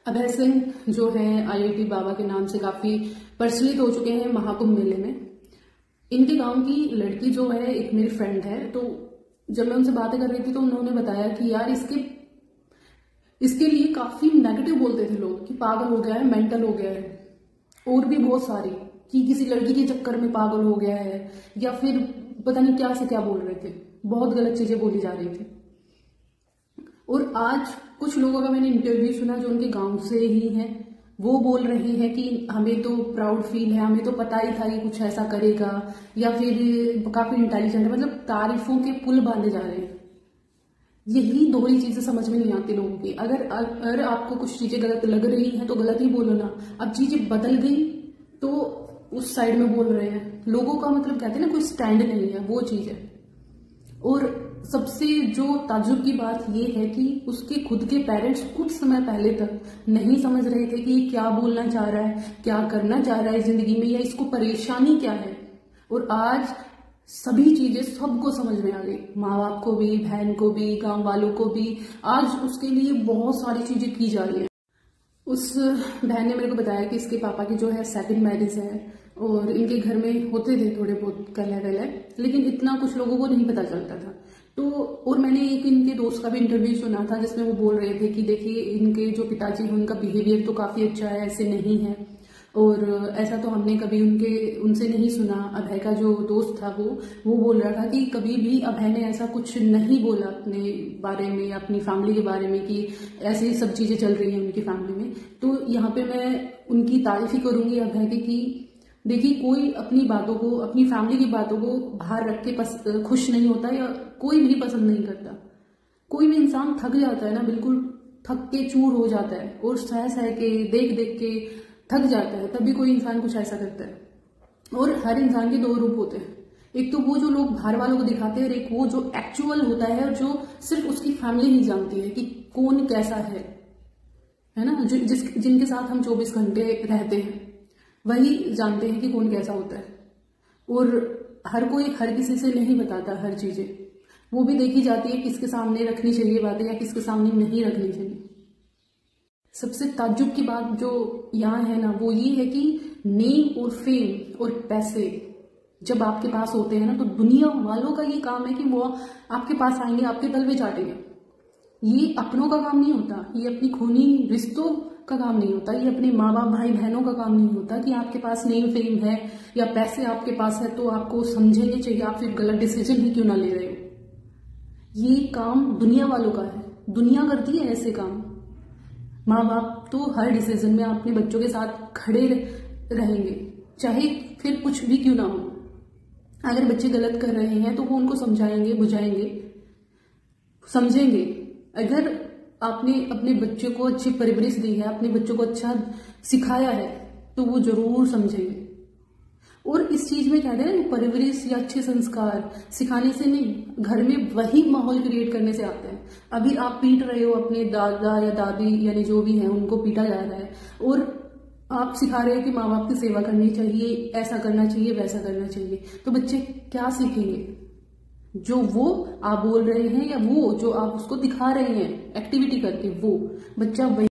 अभय सिंह जो है आईआईटी बाबा के नाम से काफी प्रचलित हो चुके हैं महाकुंभ मेले में। इनके गांव की लड़की जो है एक मेरी फ्रेंड है, तो जब मैं उनसे बातें कर रही थी तो उन्होंने बताया कि यार इसके लिए काफी नेगेटिव बोलते थे लोग कि पागल हो गया है, मेंटल हो गया है, और भी बहुत सारी कि किसी लड़की के चक्कर में पागल हो गया है, या फिर पता नहीं क्या से क्या बोल रहे थे, बहुत गलत चीजें बोली जा रही थी। और आज कुछ लोगों का मैंने इंटरव्यू सुना जो उनके गांव से ही हैं, वो बोल रहे हैं कि हमें तो प्राउड फील है, हमें तो पता ही था ये कुछ ऐसा करेगा, या फिर काफी इंटेलिजेंट है, मतलब तारीफों के पुल बांधे जा रहे हैं। यही दोहरी चीजें समझ में नहीं आती लोगों की। अगर आपको कुछ चीजें गलत लग रही हैं तो गलत ही बोलो ना। अब चीजें बदल गई तो उस साइड में बोल रहे हैं। लोगों का मतलब कहते हैं ना, कोई स्टैंड नहीं है, वो चीज है। और सबसे जो ताज्जुब की बात यह है कि उसके खुद के पेरेंट्स कुछ समय पहले तक नहीं समझ रहे थे कि ये क्या बोलना चाह रहा है, क्या करना चाह रहा है जिंदगी में, या इसको परेशानी क्या है। और आज सभी चीजें सबको समझ में आ गई, माँ बाप को भी, बहन को भी, गांव वालों को भी। आज उसके लिए बहुत सारी चीजें की जा रही है। उस बहन ने मेरे को बताया कि इसके पापा की जो है सेकंड मैरिज है, और इनके घर में होते थे थोड़े बहुत कलह वलह, लेकिन इतना कुछ लोगों को नहीं पता चलता था। तो और मैंने एक इनके दोस्त का भी इंटरव्यू सुना था जिसमें वो बोल रहे थे कि देखिए इनके जो पिताजी हैं उनका बिहेवियर तो काफी अच्छा है, ऐसे नहीं है, और ऐसा तो हमने कभी उनसे नहीं सुना। अभय का जो दोस्त था वो बोल रहा था कि कभी भी अभय ने ऐसा कुछ नहीं बोला अपने बारे में, अपनी फैमिली के बारे में, कि ऐसी सब चीजें चल रही हैं उनकी फैमिली में। तो यहाँ पे मैं उनकी तारीफ ही करूंगी अभय की कि देखिए कोई अपनी बातों को, अपनी फैमिली की बातों को बाहर रख के खुश नहीं होता, या कोई भी पसंद नहीं करता। कोई भी इंसान थक जाता है ना, बिल्कुल थक के चूर हो जाता है, और सह के देख देख के थक जाता है, तभी कोई इंसान कुछ ऐसा करता है। और हर इंसान के दो रूप होते हैं, एक तो वो जो लोग बाहर वालों को दिखाते हैं, और एक वो जो एक्चुअल होता है, और जो सिर्फ उसकी फैमिली ही जानती है कि कौन कैसा है ना। जिनके साथ हम 24 घंटे रहते हैं वही जानते हैं कि कौन कैसा होता है। और हर कोई हर किसी से नहीं बताता हर चीजें, वो भी देखी जाती है किसके सामने रखनी चाहिए बातें या किसके सामने नहीं रखनी चाहिए। सबसे ताज्जुब की बात जो यहाँ है ना, वो ये है कि नेम और फेम और पैसे जब आपके पास होते हैं ना, तो दुनिया वालों का ये काम है कि वो आपके पास आएंगे, आपके तलवे चाटेंगे। ये अपनों का काम नहीं होता, ये अपनी खूनी रिश्तों का काम नहीं होता, ये अपने माँ बाप भाई बहनों का काम नहीं होता कि आपके पास नेम फेम है या पैसे आपके पास है तो आपको समझेंगे चाहिए, आप फिर गलत डिसीजन ही क्यों ना ले रहे हो। ये काम दुनिया वालों का है, दुनिया करती है ऐसे काम। माँ बाप तो हर डिसीजन में अपने बच्चों के साथ खड़े रहेंगे, चाहे फिर कुछ भी क्यों ना हो। अगर बच्चे गलत कर रहे हैं तो वो उनको समझाएंगे, बुझाएंगे, समझेंगे। अगर आपने अपने बच्चों को अच्छी परवरिश दी है, अपने बच्चों को अच्छा सिखाया है, तो वो जरूर समझेंगे। और इस चीज में कहते हैं ना, परवरिश या अच्छे संस्कार सिखाने से नहीं, घर में वही माहौल क्रिएट करने से आता है। अभी आप पीट रहे हो अपने दादा या दादी, यानी जो भी है उनको पीटा जा रहा है, और आप सिखा रहे हो कि माँ बाप की सेवा करनी चाहिए, ऐसा करना चाहिए, वैसा करना चाहिए, तो बच्चे क्या सीखेंगे? जो वो आप बोल रहे हैं या वो जो आप उसको दिखा रहे हैं एक्टिविटी करके, वो बच्चा वही